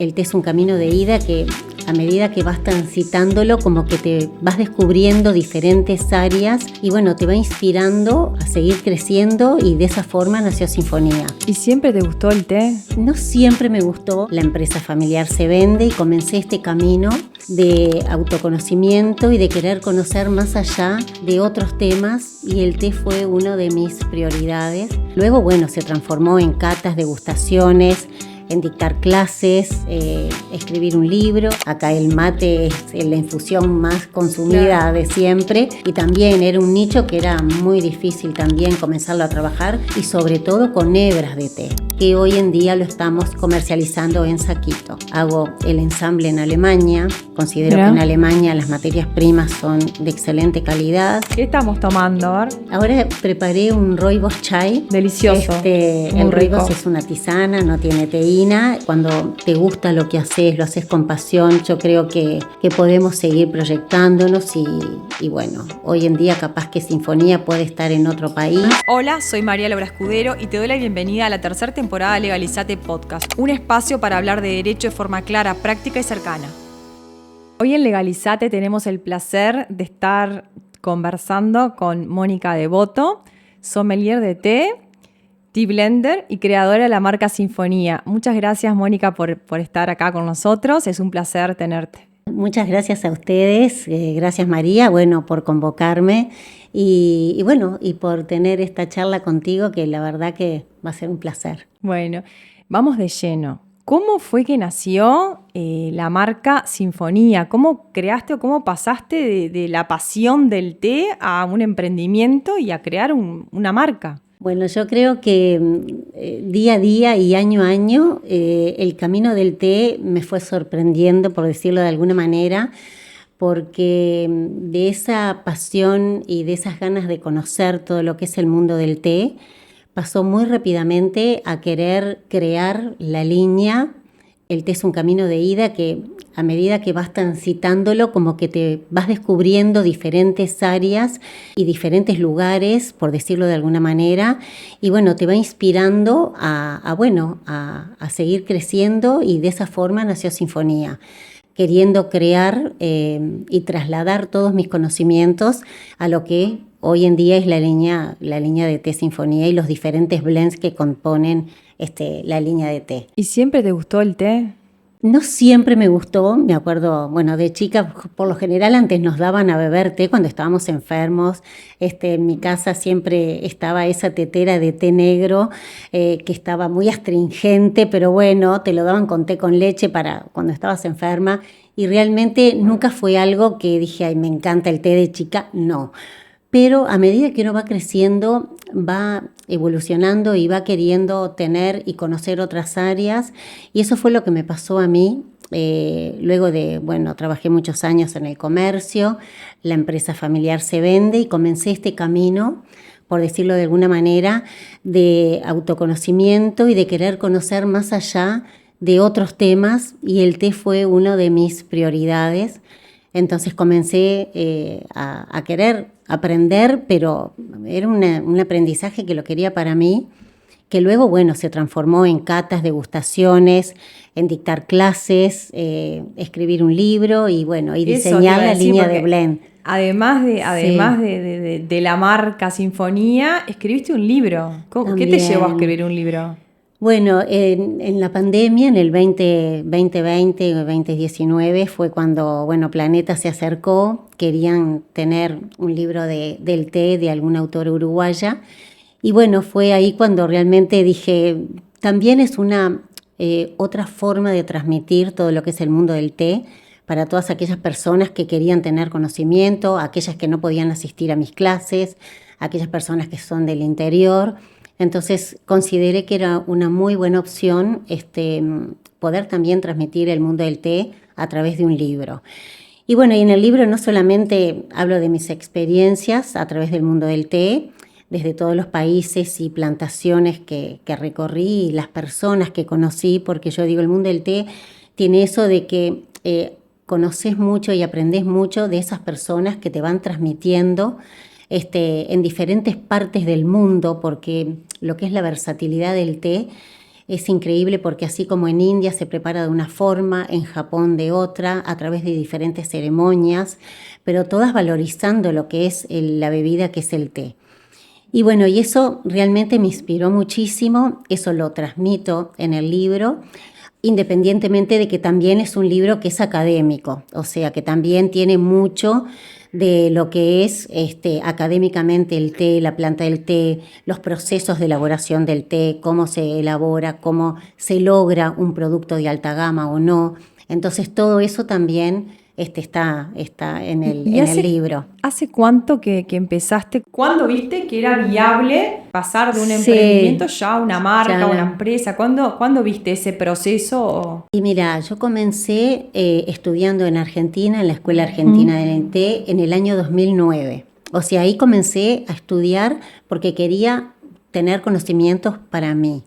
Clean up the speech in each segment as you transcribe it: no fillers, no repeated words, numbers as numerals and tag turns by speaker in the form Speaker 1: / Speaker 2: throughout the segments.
Speaker 1: El té es un camino de ida que a medida que vas transitándolo como que te vas descubriendo diferentes áreas y bueno, te va inspirando a seguir creciendo y de esa forma nació Sinfonía.
Speaker 2: ¿Y siempre te gustó el té?
Speaker 1: No siempre me gustó. La empresa familiar se vende y comencé este camino de autoconocimiento y de querer conocer más allá de otros temas y el té fue una de mis prioridades. Luego, bueno, se transformó en catas, degustaciones, en dictar clases, escribir un libro. Acá el mate es la infusión más consumida de siempre y también era un nicho que era muy difícil también comenzarlo a trabajar y sobre todo con hebras de té, que hoy en día lo estamos comercializando en saquito. Hago el ensamble en Alemania, considero que en Alemania las materias primas son de excelente calidad.
Speaker 2: ¿Qué estamos tomando? A ver.
Speaker 1: Ahora preparé un rooibos chai.
Speaker 2: Delicioso.
Speaker 1: El rooibos es una tisana, no tiene teína. Cuando te gusta lo que haces, lo haces con pasión, yo creo que podemos seguir proyectándonos y bueno, hoy en día capaz que Sinfonía puede estar en otro país.
Speaker 2: Hola, soy María Laura Escudero y te doy la bienvenida a la tercera temporada de Legalizate Podcast, un espacio para hablar de derecho de forma clara, práctica y cercana. Hoy en Legalizate tenemos el placer de estar conversando con Mónica Devoto, sommelier de té, tea blender y creadora de la marca Sinfonía. Muchas gracias, Mónica, por estar acá con nosotros. Es un placer tenerte.
Speaker 1: Muchas gracias a ustedes, gracias María, bueno, por convocarme y bueno, y por tener esta charla contigo, que la verdad que va a ser un placer.
Speaker 2: Bueno, vamos de lleno. ¿Cómo fue que nació la marca Sinfonía? ¿Cómo creaste o cómo pasaste de la pasión del té a un emprendimiento y a crear una marca?
Speaker 1: Bueno, yo creo que día a día y año a año el camino del té me fue sorprendiendo, por decirlo de alguna manera, porque de esa pasión y de esas ganas de conocer todo lo que es el mundo del té, pasó muy rápidamente a querer crear la línea. El té es un camino de ida que a medida que vas transitándolo como que te vas descubriendo diferentes áreas y diferentes lugares, por decirlo de alguna manera, y bueno, te va inspirando a seguir creciendo y de esa forma nació Sinfonía, queriendo crear y trasladar todos mis conocimientos a lo que hoy en día es la línea de té Sinfonía y los diferentes blends que componen la línea de té.
Speaker 2: ¿Y siempre te gustó el té?
Speaker 1: No siempre me gustó, me acuerdo, bueno, de chica, por lo general antes nos daban a beber té cuando estábamos enfermos. En mi casa siempre estaba esa tetera de té negro que estaba muy astringente, pero bueno, te lo daban con té con leche para cuando estabas enferma y realmente nunca fue algo que dije, ay, me encanta el té de chica, no. Pero a medida que uno va creciendo, va evolucionando y va queriendo tener y conocer otras áreas. Y eso fue lo que me pasó a mí. Luego de, bueno, trabajé muchos años en el comercio, la empresa familiar se vende y comencé este camino, por decirlo de alguna manera, de autoconocimiento y de querer conocer más allá de otros temas. Y el té fue una de mis prioridades. Entonces comencé a querer aprender, pero era un aprendizaje que lo quería para mí, que luego, bueno, se transformó en catas, degustaciones, en dictar clases, escribir un libro y bueno, y diseñar la línea de blend.
Speaker 2: Además de la marca Sinfonía, escribiste un libro. ¿Qué te llevó a escribir un libro?
Speaker 1: Bueno, en la pandemia, en el 2020 o 2019, fue cuando, bueno, Planeta se acercó, querían tener un libro del té de alguna autora uruguaya. Y bueno, fue ahí cuando realmente dije, también es una otra forma de transmitir todo lo que es el mundo del té para todas aquellas personas que querían tener conocimiento, aquellas que no podían asistir a mis clases, aquellas personas que son del interior. Entonces consideré que era una muy buena opción poder también transmitir el mundo del té a través de un libro. Y bueno, y en el libro no solamente hablo de mis experiencias a través del mundo del té, desde todos los países y plantaciones que recorrí y las personas que conocí, porque yo digo, el mundo del té tiene eso de que conoces mucho y aprendes mucho de esas personas que te van transmitiendo en diferentes partes del mundo, porque lo que es la versatilidad del té es increíble porque así como en India se prepara de una forma, en Japón de otra, a través de diferentes ceremonias, pero todas valorizando lo que es la bebida que es el té. Y bueno, y eso realmente me inspiró muchísimo, eso lo transmito en el libro, independientemente de que también es un libro que es académico, o sea, que también tiene mucho de lo que es académicamente el té, la planta del té, los procesos de elaboración del té, cómo se elabora, cómo se logra un producto de alta gama o no. Entonces todo eso también está en el libro.
Speaker 2: ¿Hace cuánto que empezaste? ¿Cuándo viste que era viable pasar de un
Speaker 1: Sí,
Speaker 2: emprendimiento ya a una marca,
Speaker 1: ya.
Speaker 2: a una empresa? ¿Cuándo viste ese proceso?
Speaker 1: Y mira, yo comencé estudiando en Argentina, en la Escuela Argentina del Té, en el año 2009. O sea, ahí comencé a estudiar porque quería tener conocimientos para mí.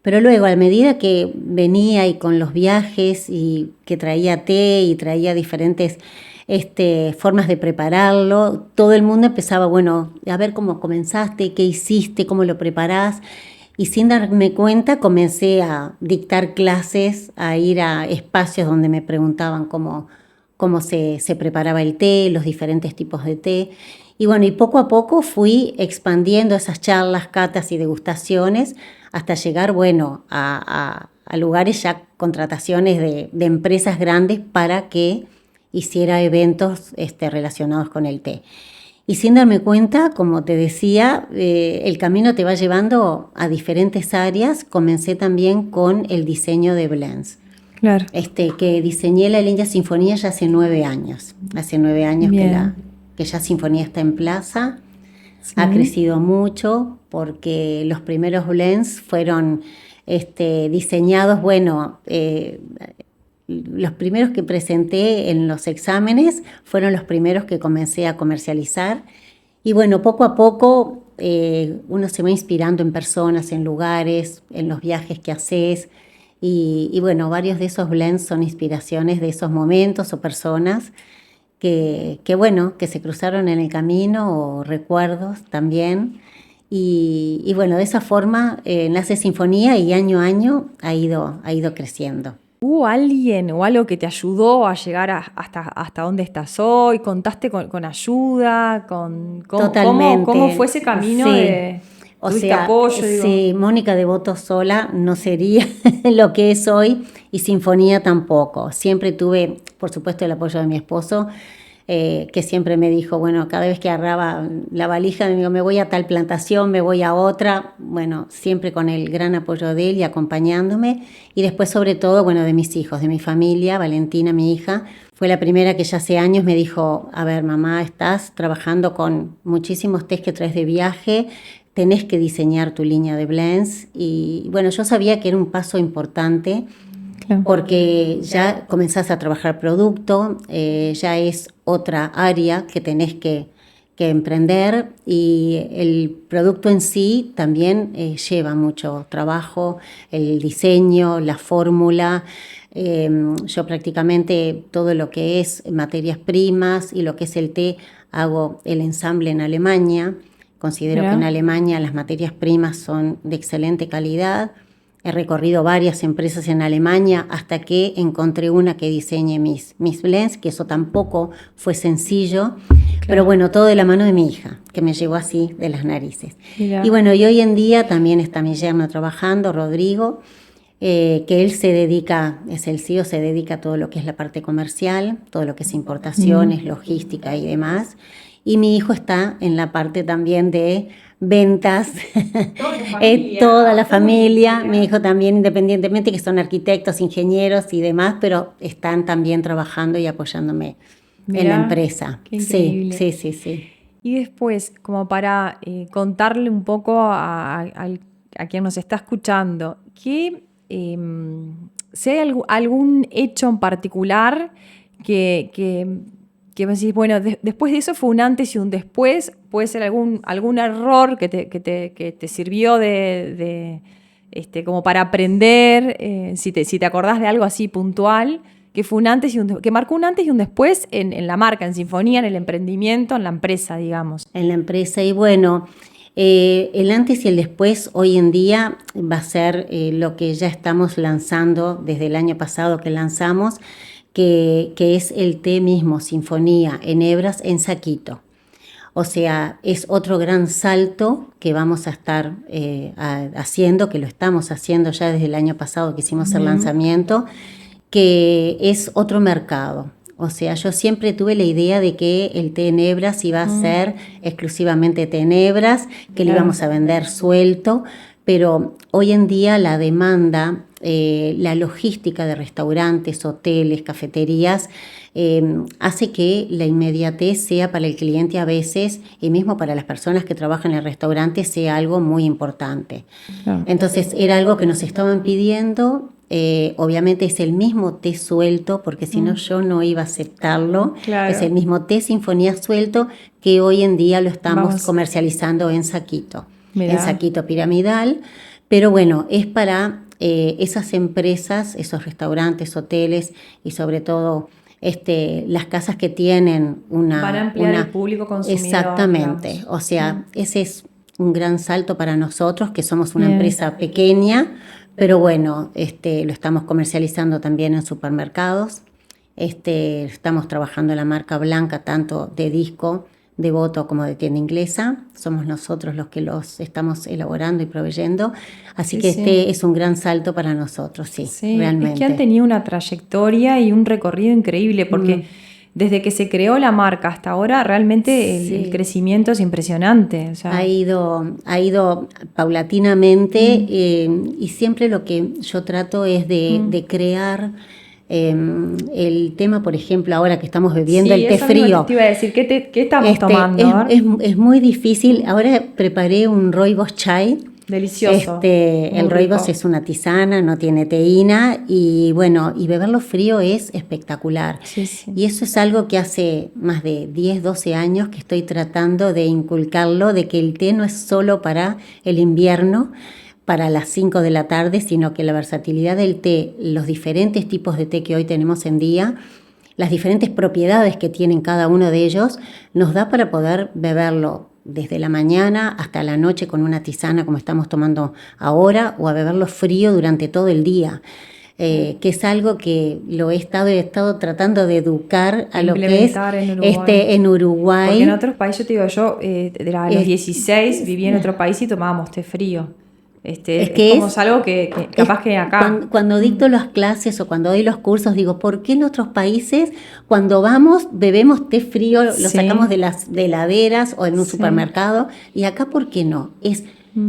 Speaker 1: Pero luego, a medida que venía y con los viajes y que traía té y traía diferentes formas de prepararlo, todo el mundo empezaba, bueno, a ver cómo comenzaste, qué hiciste, cómo lo preparás. Y sin darme cuenta comencé a dictar clases, a ir a espacios donde me preguntaban cómo se preparaba el té, los diferentes tipos de té. Y bueno, y poco a poco fui expandiendo esas charlas, catas y degustaciones hasta llegar, bueno, a lugares ya, contrataciones de empresas grandes para que hiciera eventos relacionados con el té. Y sin darme cuenta, como te decía, el camino te va llevando a diferentes áreas. Comencé también con el diseño de blends.
Speaker 2: Claro.
Speaker 1: Que diseñé la línea Sinfonía ya hace 9 años. Hace 9 años que ya Sinfonía está en plaza. Sí. Ha crecido mucho porque los primeros blends fueron diseñados, bueno, los primeros que presenté en los exámenes fueron los primeros que comencé a comercializar. Y bueno, poco a poco uno se va inspirando en personas, en lugares, en los viajes que haces. Y bueno, varios de esos blends son inspiraciones de esos momentos o personas que se cruzaron en el camino, o recuerdos también. Y bueno, de esa forma nace Sinfonía y año a año ha ido creciendo.
Speaker 2: ¿Hubo alguien o algo que te ayudó a llegar hasta dónde estás hoy? ¿Contaste con ayuda?
Speaker 1: Totalmente.
Speaker 2: ¿Cómo fue ese camino?
Speaker 1: Sí.
Speaker 2: ¿Tuviste apoyo?
Speaker 1: Sí, Mónica Devoto sola no sería lo que es hoy, y Sinfonía tampoco. Siempre tuve, por supuesto, el apoyo de mi esposo, que siempre me dijo, bueno, cada vez que agarraba la valija, me digo, me voy a tal plantación, me voy a otra. Bueno, siempre con el gran apoyo de él y acompañándome. Y después, sobre todo, bueno, de mis hijos, de mi familia. Valentina, mi hija, fue la primera que ya hace años me dijo, a ver, mamá, estás trabajando con muchísimos tés que traes de viaje, tenés que diseñar tu línea de blends. Y bueno, yo sabía que era un paso importante, porque ya comenzás a trabajar producto, ya es otra área que tenés que emprender, y el producto en sí también lleva mucho trabajo, el diseño, la fórmula. Yo prácticamente todo lo que es materias primas y lo que es el té, hago el ensamble en Alemania. Considero que en Alemania las materias primas son de excelente calidad. He recorrido varias empresas en Alemania hasta que encontré una que diseñe mis blends, que eso tampoco fue sencillo. Pero bueno, todo de la mano de mi hija, que me llevó así de las narices. Mirá. Y bueno, y hoy en día también está mi yerno trabajando, Rodrigo, que él es el CEO, se dedica a todo lo que es la parte comercial, todo lo que es importaciones, logística y demás. Y mi hijo está en la parte también de ventas, toda la familia. Mi hijo también, independientemente que son arquitectos, ingenieros y demás, pero están también trabajando y apoyándome en la empresa.
Speaker 2: Qué increíble.
Speaker 1: Sí.
Speaker 2: Y después, como para contarle un poco a quien nos está escuchando, que si hay algún hecho en particular que me decís, bueno, después de eso fue un antes y un después, puede ser algún error que te sirvió como para aprender, si te acordás de algo así puntual, que fue un antes y que marcó un antes y un después en la marca, en Sinfonía, en el emprendimiento, en la empresa, digamos.
Speaker 1: En la empresa, y bueno, El antes y el después hoy en día va a ser lo que ya estamos lanzando desde el año pasado que lanzamos, que es el té mismo, Sinfonía en hebras en saquito. O sea, es otro gran salto que vamos a estar haciendo, que lo estamos haciendo ya desde el año pasado que hicimos el lanzamiento, que es otro mercado. O sea, yo siempre tuve la idea de que el té en hebras iba a ser exclusivamente té en hebras, que lo íbamos a vender suelto, pero hoy en día la demanda, la logística de restaurantes, hoteles, cafeterías, hace que la inmediatez sea para el cliente a veces, y mismo para las personas que trabajan en el restaurante, sea algo muy importante. Claro. Entonces era algo que nos estaban pidiendo. Obviamente es el mismo té suelto, porque si no yo no iba a aceptarlo. Claro. Es el mismo té Sinfonía suelto que hoy en día lo estamos comercializando en saquito. Mirá. En saquito piramidal, pero bueno, es para esas empresas, esos restaurantes, hoteles y sobre todo las casas que tienen una...
Speaker 2: Van a ampliar el público consumidor.
Speaker 1: Exactamente, digamos. O sea, ese es un gran salto para nosotros, que somos una empresa pequeña, pero bueno, lo estamos comercializando también en supermercados. Estamos trabajando la marca blanca, tanto de disco, de voto como de tienda inglesa. Somos nosotros los que los estamos elaborando y proveyendo. Así que es un gran salto para nosotros, sí, realmente.
Speaker 2: Es que han tenido una trayectoria y un recorrido increíble, porque desde que se creó la marca hasta ahora, realmente el crecimiento es impresionante. O sea,
Speaker 1: ha ido paulatinamente y siempre lo que yo trato es de crear el tema, por ejemplo, ahora que estamos bebiendo el té frío.
Speaker 2: Te iba a decir, ¿qué estamos tomando?
Speaker 1: Es muy difícil. Ahora preparé un rooibos chai.
Speaker 2: Delicioso.
Speaker 1: El rooibos es una tisana, no tiene teína y bueno, y beberlo frío es espectacular. Sí. Y eso es algo que hace más de 10, 12 años que estoy tratando de inculcarlo, de que el té no es solo para el invierno, para las 5 de la tarde, sino que la versatilidad del té, los diferentes tipos de té que hoy tenemos en día, las diferentes propiedades que tienen cada uno de ellos, nos da para poder beberlo desde la mañana hasta la noche con una tisana como estamos tomando ahora, o a beberlo frío durante todo el día. Que es algo que he estado tratando de educar a lo que es en Uruguay.
Speaker 2: Porque en otros países, yo te digo, a los 16 viví en otro país y tomábamos té frío. Es como algo que capaz que acá...
Speaker 1: Cuando dicto las clases o cuando doy los cursos, digo, ¿por qué en otros países cuando vamos bebemos té frío, lo sacamos de las heladeras o en un supermercado? Y acá, ¿por qué no?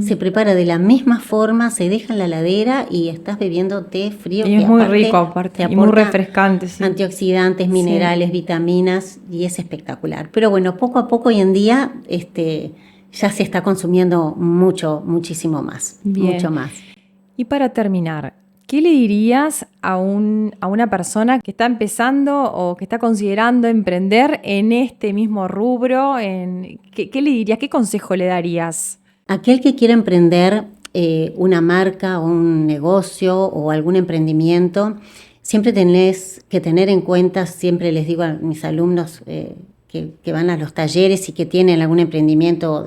Speaker 1: Se prepara de la misma forma, se deja en la heladera y estás bebiendo té frío.
Speaker 2: Y es muy rico aparte, y muy refrescante. Sí.
Speaker 1: Antioxidantes, minerales, vitaminas, y es espectacular. Pero bueno, poco a poco hoy en día ya se está consumiendo muchísimo más.
Speaker 2: Bien.
Speaker 1: Mucho más.
Speaker 2: Y para terminar, ¿qué le dirías a una persona que está empezando o que está considerando emprender en este mismo rubro? ¿Qué le dirías? ¿Qué consejo le darías?
Speaker 1: Aquel que quiera emprender una marca o un negocio o algún emprendimiento, siempre tenés que tener en cuenta, siempre les digo a mis alumnos que van a los talleres y que tienen algún emprendimiento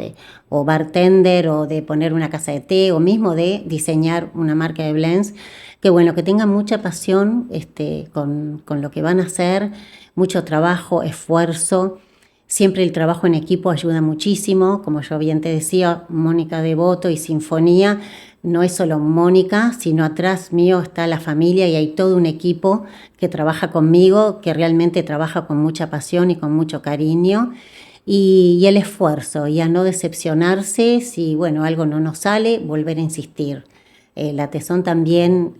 Speaker 1: o bartender o de poner una casa de té o mismo de diseñar una marca de blends, que bueno, que tengan mucha pasión con lo que van a hacer, mucho trabajo, esfuerzo. Siempre el trabajo en equipo ayuda muchísimo, como yo bien te decía, Mónica Devoto y Sinfonía, no es solo Mónica, sino atrás mío está la familia y hay todo un equipo que trabaja conmigo, que realmente trabaja con mucha pasión y con mucho cariño. Y el esfuerzo, y a no decepcionarse si algo no nos sale, volver a insistir. La Tesón también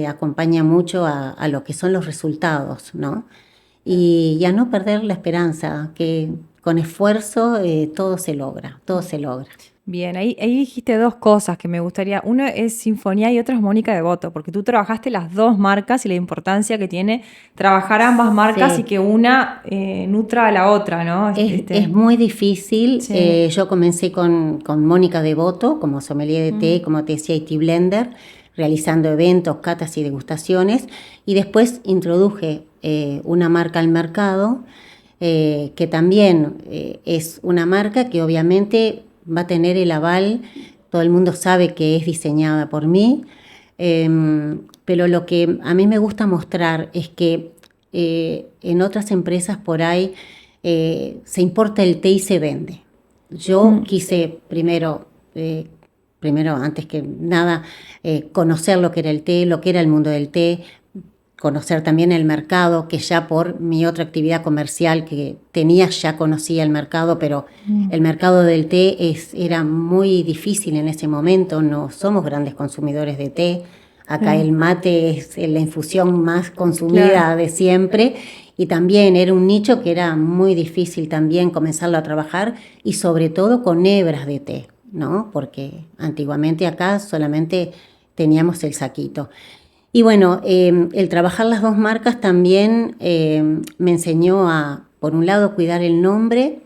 Speaker 1: acompaña mucho a lo que son los resultados, ¿no? Y a no perder la esperanza, que con esfuerzo todo se logra.
Speaker 2: Bien, ahí dijiste dos cosas que me gustaría. Uno es Sinfonía y otro es Mónica Devoto, porque tú trabajaste las dos marcas y la importancia que tiene trabajar ambas marcas y que una nutra a la otra, ¿no?
Speaker 1: Es muy difícil. Sí. Yo comencé con Mónica Devoto como sommelier de té, como te decía, y tea blender, realizando eventos, catas y degustaciones, y después introduje una marca al mercado que también es una marca que obviamente va a tener el aval, todo el mundo sabe que es diseñada por mí, pero lo que a mí me gusta mostrar es que en otras empresas por ahí se importa el té y se vende. Yo quise primero, antes que nada, conocer lo que era el té, lo que era el mundo del té, conocer también el mercado, que ya por mi otra actividad comercial que tenía, ya conocía el mercado, pero el mercado del té era muy difícil en ese momento, no somos grandes consumidores de té, acá el mate es la infusión más consumida de siempre, y también era un nicho que era muy difícil también comenzarlo a trabajar, y sobre todo con hebras de té, ¿no? Porque antiguamente acá solamente teníamos el saquito. Y bueno, el trabajar las dos marcas también me enseñó a, por un lado, cuidar el nombre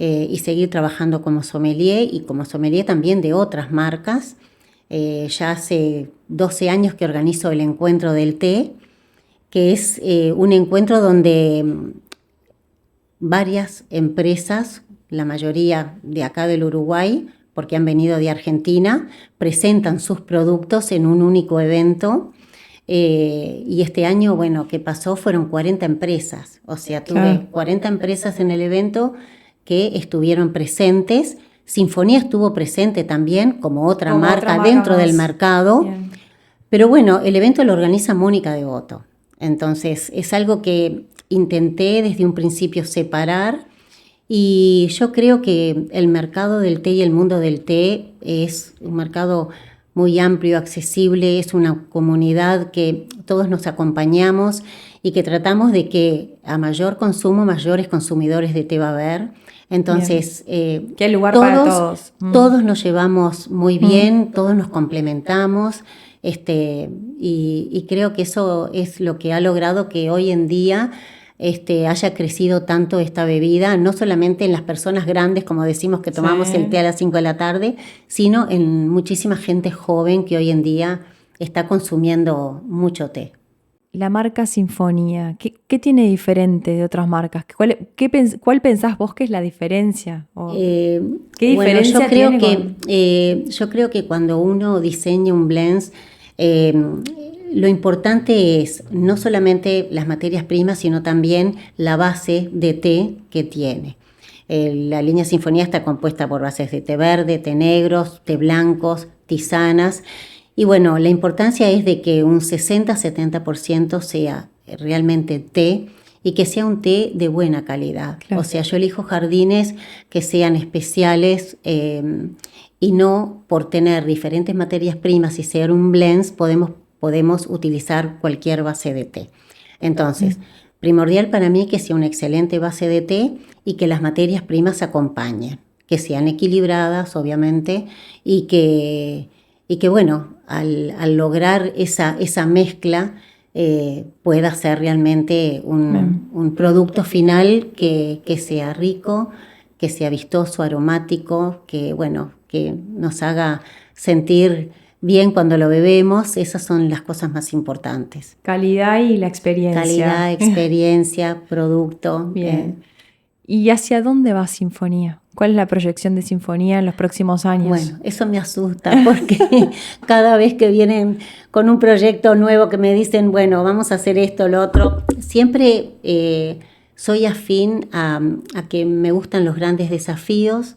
Speaker 1: y seguir trabajando como sommelier y como sommelier también de otras marcas. Ya hace 12 años que organizo el Encuentro del Té, que es un encuentro donde varias empresas, la mayoría de acá del Uruguay, porque han venido de Argentina, presentan sus productos en un único evento. Y este año, bueno, que pasó fueron 40 empresas, o sea, tuve 40 empresas en el evento que estuvieron presentes. Sinfonía estuvo presente también como otra marca dentro más del mercado. Bien. Pero bueno, el evento lo organiza Mónica Devoto, entonces es algo que intenté desde un principio separar, y yo creo que el mercado del té y el mundo del té es un mercado muy amplio, accesible, es una comunidad que todos nos acompañamos y que tratamos de que a mayor consumo, mayores consumidores de té va a haber. Entonces,
Speaker 2: que hay lugar para todos.
Speaker 1: Todos nos llevamos muy bien, todos nos complementamos, y creo que eso es lo que ha logrado que hoy en día haya crecido tanto esta bebida, no solamente en las personas grandes, como decimos que tomamos el té a las 5 de la tarde, sino en muchísima gente joven que hoy en día está consumiendo mucho té.
Speaker 2: La marca Sinfonía, ¿qué tiene diferente de otras marcas? ¿Cuál pensás vos que es la diferencia? ¿Qué diferencia tiene?
Speaker 1: Yo creo que cuando uno diseña un blend, lo importante es no solamente las materias primas, sino también la base de té que tiene. La línea Sinfonía está compuesta por bases de té verde, té negros, té blancos, tisanas. Y bueno, la importancia es de que un 60-70% sea realmente té y que sea un té de buena calidad. Claro. O sea, yo elijo jardines que sean especiales y no por tener diferentes materias primas y ser un blend podemos utilizar cualquier base de té. Entonces, primordial para mí que sea una excelente base de té y que las materias primas acompañen, que sean equilibradas, obviamente, y que bueno, al lograr esa mezcla pueda ser realmente un producto final que sea rico, que sea vistoso, aromático, que bueno, que nos haga sentir bien cuando lo bebemos. Esas son las cosas más importantes.
Speaker 2: Calidad y la experiencia.
Speaker 1: Calidad, experiencia, producto.
Speaker 2: Bien. ¿Y hacia dónde va Sinfonía? ¿Cuál es la proyección de Sinfonía en los próximos años?
Speaker 1: Bueno, eso me asusta porque cada vez que vienen con un proyecto nuevo que me dicen, bueno, vamos a hacer esto, lo otro, siempre soy afín a que me gustan los grandes desafíos.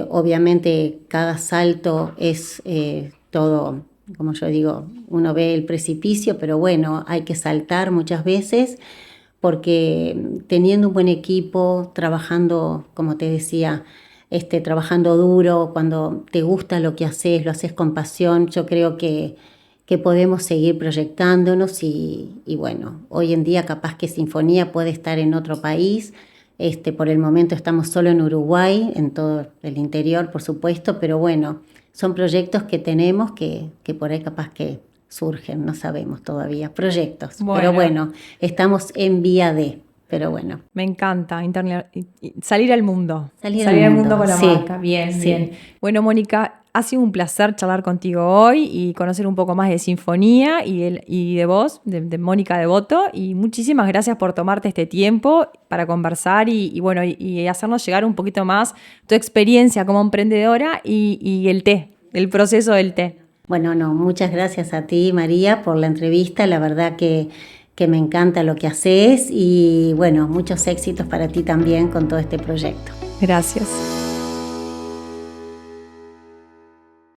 Speaker 1: Obviamente cada salto es todo, como yo digo, uno ve el precipicio, pero bueno, hay que saltar muchas veces porque teniendo un buen equipo, trabajando, como te decía, trabajando duro, cuando te gusta lo que haces, lo haces con pasión, yo creo que podemos seguir proyectándonos y bueno, hoy en día capaz que Sinfonía puede estar en otro país. Por el momento estamos solo en Uruguay, en todo el interior, por supuesto, pero bueno, son proyectos que tenemos que por ahí capaz que surgen, no sabemos todavía, proyectos. Bueno. Pero bueno, estamos en vía de, pero bueno.
Speaker 2: Me encanta, salir al mundo. Salir al mundo con la marca, bien, sí. Bien. Bueno, Mónica, Ha sido un placer charlar contigo hoy y conocer un poco más de Sinfonía y de vos, de Mónica Devoto. Y muchísimas gracias por tomarte este tiempo para conversar y hacernos llegar un poquito más tu experiencia como emprendedora y el proceso del té.
Speaker 1: Bueno, no, muchas gracias a ti, María, por la entrevista. La verdad que me encanta lo que haces y bueno, muchos éxitos para ti también con todo este proyecto.
Speaker 2: Gracias.